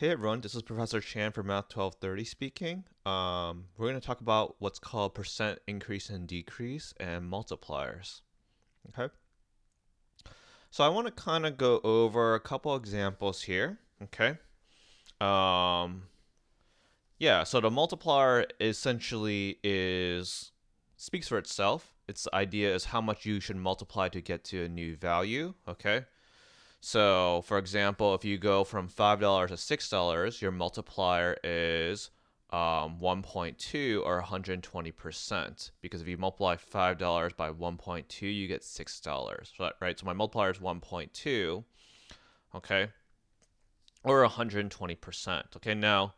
Hey everyone, this is Professor Chan for Math 1230 speaking. We're going to talk about what's called percent increase and decrease and multipliers. Okay, so I want to kind of go over a couple examples here. Okay, um, yeah. So the multiplier essentially speaks for itself. Its idea is how much you should multiply to get to a new value. Okay. So, for example, if you go from $5 to $6, your multiplier is 1.2 or 120%. Because if you multiply $5 by 1.2, you get $6. Right? So my multiplier is 1.2, okay, or 120%. Okay, now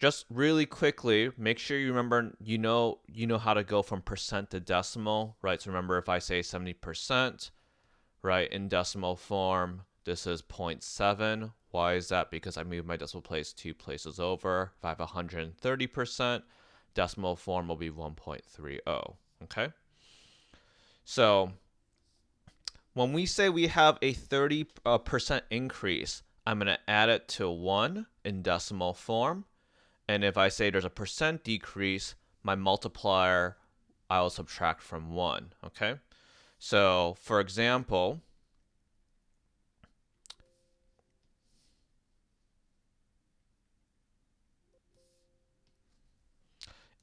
just really quickly, make sure you remember you know how to go from percent to decimal, right? So remember, if I say 70%, right, in decimal form, this is 0.7. Why is that? Because I moved my decimal place 2 places over. If I have 130%, decimal form will be 1.30. Okay? So when we say we have a 30% increase, I'm going to add it to 1 in decimal form. And if I say there's a percent decrease, my multiplier, I'll subtract from 1. Okay? So, for example,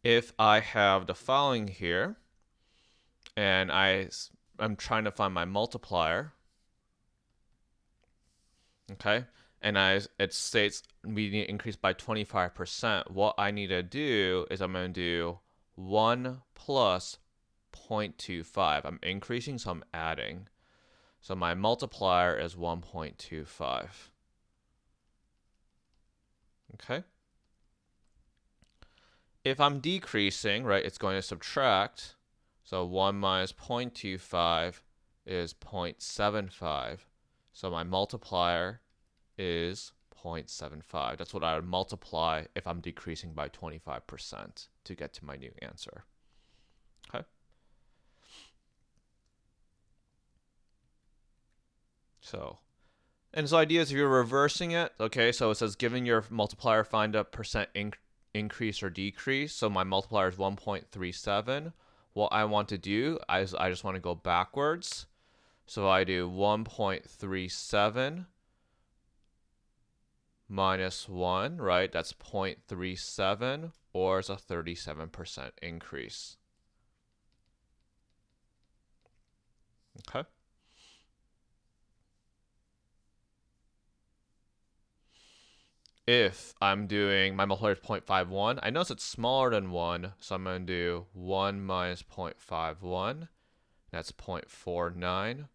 if I have the following here, and I'm trying to find my multiplier, okay, and it states we need to increase by 25%, what I need to do is I'm going to do 1 plus 0.25. I'm increasing, so I'm adding. So my multiplier is 1.25. Okay. If I'm decreasing, right, it's going to subtract. So 1 minus 0.25 is 0.75. So my multiplier is 0.75. That's what I would multiply if I'm decreasing by 25% to get to my new answer. Okay. And the idea is if you're reversing it, okay, so it says given your multiplier, find a percent increase or decrease. So my multiplier is 1.37. What I want to do is I just want to go backwards. So I do 1.37 minus 1, right? That's 0.37, or it's a 37% increase. Okay. If I'm doing my multiplier is 0.51, I notice it's smaller than 1, so I'm going to do 1 minus 0.51. That's 0.49,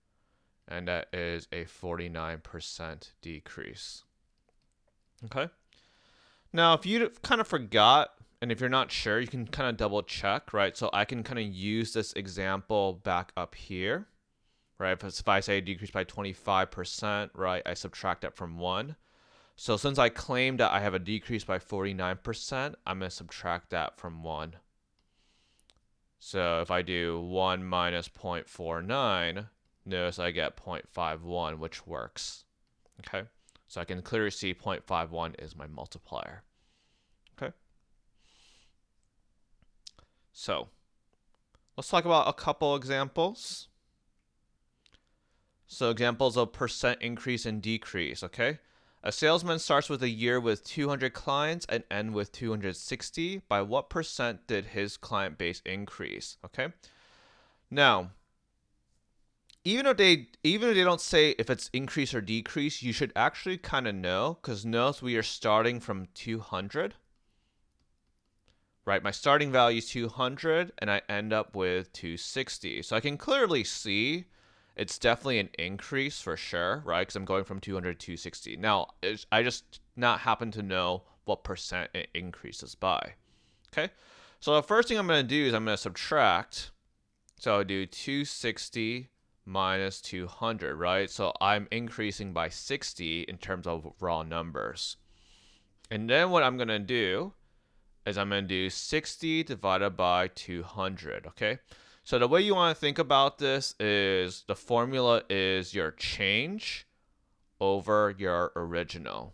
and that is a 49% decrease. Okay. Now, if you kind of forgot, and if you're not sure, you can kind of double check, right? So I can kind of use this example back up here, right? If I say decrease by 25%, right, I subtract that from 1. So since I claimed that I have a decrease by 49%, I'm going to subtract that from 1. So if I do 1 minus 0.49, notice I get 0.51, which works. Okay, so I can clearly see 0.51 is my multiplier. Okay, so let's talk about a couple examples. So examples of percent increase and decrease, okay? A salesman starts with a year with 200 clients and end with 260. By what percent did his client base increase? Okay. Now, even if they don't say if it's increase or decrease, you should actually kind of know, because notice we are starting from 200. Right, my starting value is 200 and I end up with 260. So I can clearly see it's definitely an increase for sure, right? Because I'm going from 200 to 260. Now, I just not happen to know what percent it increases by. Okay, so the first thing I'm going to do is I'm going to subtract. So I'll do 260 minus 200, right? So I'm increasing by 60 in terms of raw numbers. And then what I'm going to do is I'm going to do 60 divided by 200, okay? So the way you want to think about this is the formula is your change over your original.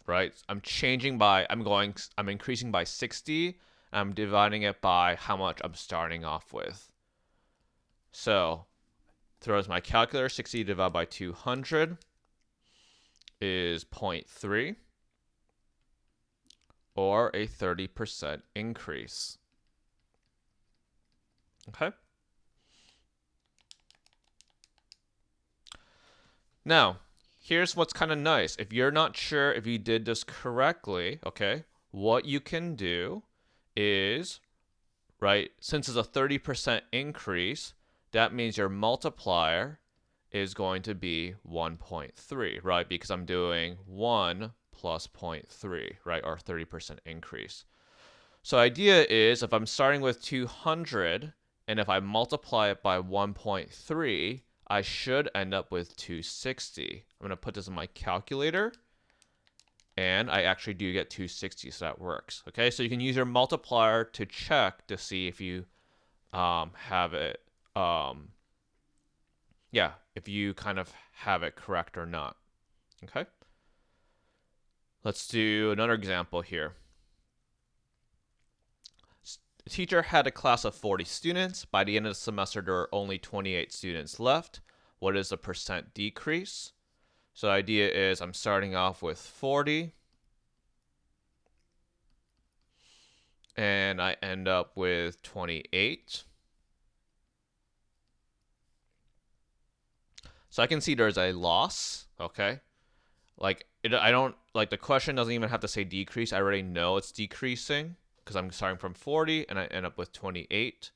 right? I'm increasing by 60. I'm dividing it by how much I'm starting off with. So throws my calculator, 60 divided by 200 is 0.3, or a 30% increase. Okay. Now, here's what's kind of nice. If you're not sure if you did this correctly, okay, what you can do is, right, since it's a 30% increase, that means your multiplier is going to be 1.3, right? Because I'm doing 1 plus 0.3, right, or 30% increase. So idea is if I'm starting with 200 and if I multiply it by 1.3, I should end up with 260. I'm going to put this in my calculator, and I actually do get 260, so that works. Okay, so you can use your multiplier to check to see if you have it, if you kind of have it correct or not. Okay, let's do another example here. The teacher had a class of 40 students. By the end of the semester, there are only 28 students left. What is the percent decrease? So the idea is I'm starting off with 40, and I end up with 28. So I can see there's a loss, okay? The question doesn't even have to say decrease. I already know it's decreasing because I'm starting from 40 and I end up with 28.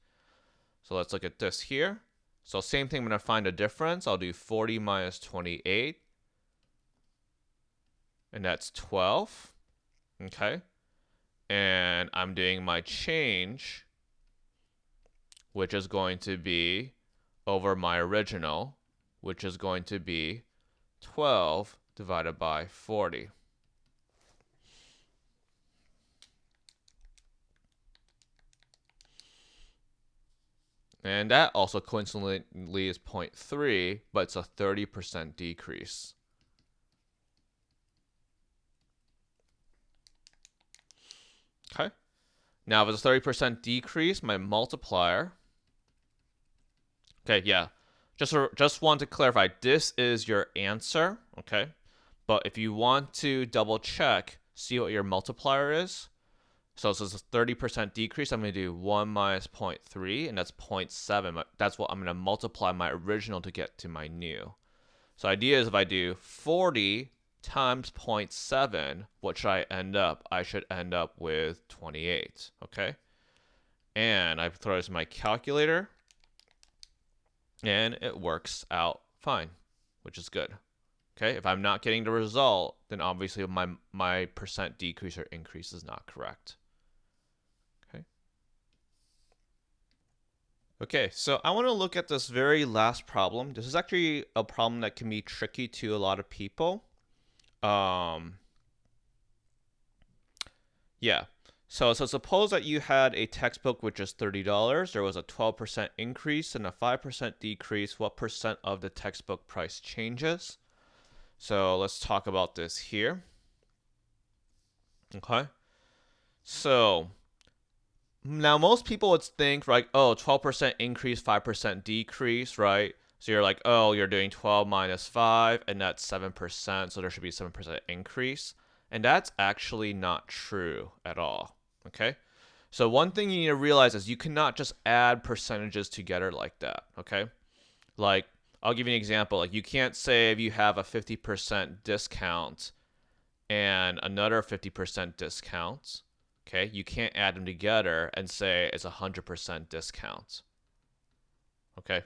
So let's look at this here. So same thing, I'm going to find a difference. I'll do 40 minus 28, and that's 12, okay? And I'm doing my change, which is going to be over my original, which is going to be 12 divided by 40. And that also coincidentally is 0.3, but it's a 30% decrease. Okay. Now, if it's a 30% decrease, my multiplier. Okay, yeah. Just want to clarify, this is your answer, okay? But if you want to double check, see what your multiplier is. So this is a 30% decrease. I'm going to do 1 minus 0.3, and that's 0.7. That's what I'm going to multiply my original to get to my new. So the idea is if I do 40 times 0.7, what should I end up? I should end up with 28, okay? And I throw this in my calculator, and it works out fine, which is good. Okay, if I'm not getting the result, then obviously my percent decrease or increase is not correct. Okay, so I want to look at this very last problem. This is actually a problem that can be tricky to a lot of people. Yeah. So suppose that you had a textbook which is $30. There was a 12% increase and a 5% decrease. What percent of the textbook price changes? So let's talk about this here. Okay. So now most people would think, right, oh, 12% increase, 5% decrease, right? So you're like, oh, you're doing 12 minus 5, and that's 7%, so there should be 7% increase. And that's actually not true at all, okay? So one thing you need to realize is you cannot just add percentages together like that, okay? Like, I'll give you an example. Like, you can't say if you have a 50% discount and another 50% discount, okay, you can't add them together and say it's 100% discount. Okay.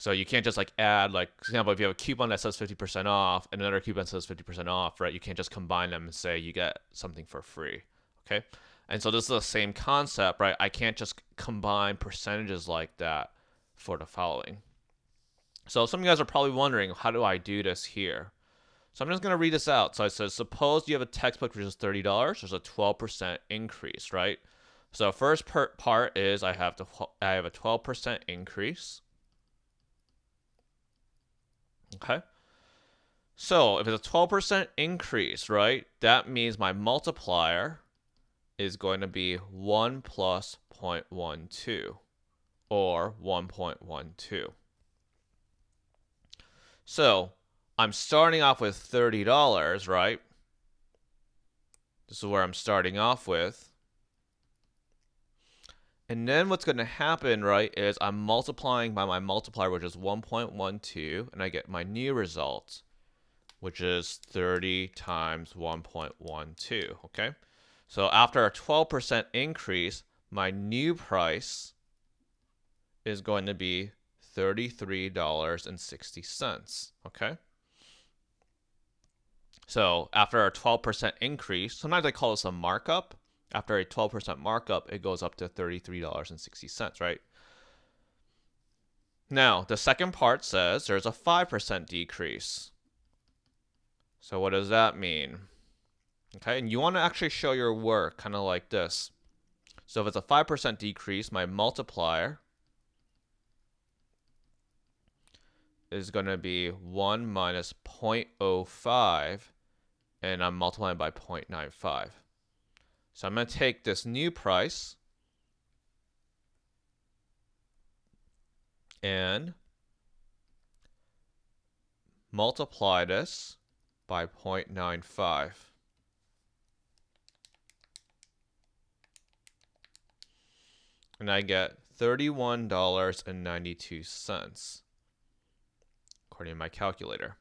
So you can't just like add, like, for example, if you have a coupon that says 50% off and another coupon says 50% off, right? You can't just combine them and say you get something for free. Okay. And so this is the same concept, right? I can't just combine percentages like that for the following. So some of you guys are probably wondering, how do I do this here? So I'm just going to read this out. So it says, suppose you have a textbook which is $30. There's a 12% increase, right? So first part is I have a 12% increase. Okay. So if it's a 12% increase, right, that means my multiplier is going to be 1 plus 0.12, or 1.12. So I'm starting off with $30, right? This is where I'm starting off with. And then what's going to happen, right, is I'm multiplying by my multiplier, which is 1.12, and I get my new result, which is 30 times 1.12, okay? So after a 12% increase, my new price is going to be $33.60, okay? So after a 12% increase, sometimes I call this a markup. After a 12% markup, it goes up to $33.60, right? Now, the second part says there's a 5% decrease. So what does that mean? Okay, and you want to actually show your work kind of like this. So if it's a 5% decrease, my multiplier is going to be 1 minus 0.05, and I'm multiplying by 0.95. So I'm going to take this new price and multiply this by 0.95. And I get $31.92, according to my calculator.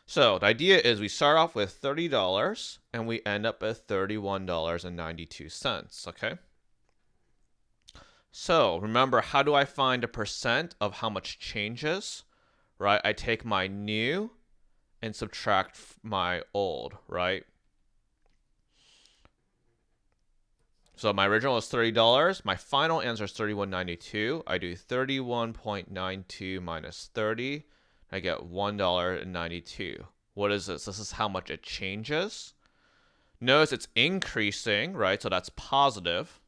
So the idea is we start off with $30 and we end up at $31.92, okay? So remember, how do I find a percent of how much changes, right? I take my new and subtract my old, right? So my original is $30. My final answer is $31.92. I do 31.92 minus 30. I get $1.92. What is this? This is how much it changes. Notice it's increasing, right? So that's positive.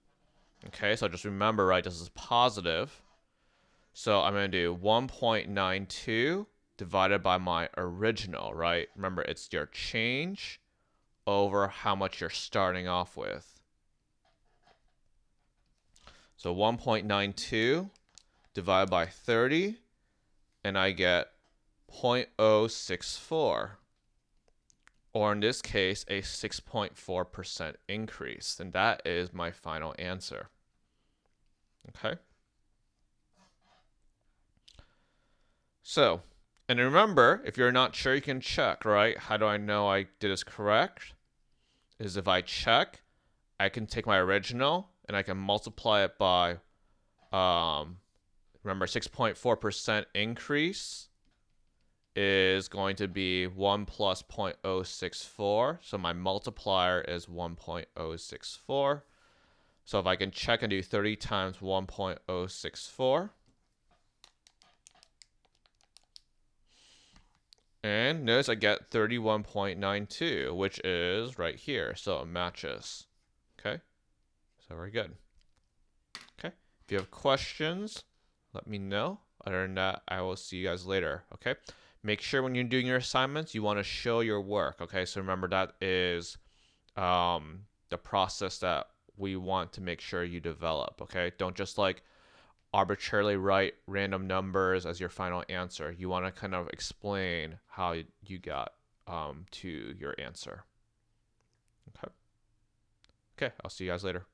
Okay, so just remember, right, this is positive. So I'm going to do 1.92 divided by my original, right? Remember, it's your change over how much you're starting off with. So 1.92 divided by 30, and I get 0.064, or in this case, a 6.4% increase. And that is my final answer. Okay? So, and remember, if you're not sure, you can check, right? How do I know I did this correct? Is if I check, I can take my original and I can multiply it by, remember, 6.4% increase is going to be 1 plus 0.064. So my multiplier is 1.064. So if I can check and do 30 times 1.064. And notice I get 31.92, which is right here. So it matches. Okay? So very good. Okay? If you have questions, let me know. Other than that, I will see you guys later. Okay? Make sure when you're doing your assignments, you want to show your work. Okay? So remember, that is the process that we want to make sure you develop. Okay? Don't just like arbitrarily write random numbers as your final answer. You want to kind of explain how you got to your answer. Okay. Okay, I'll see you guys later.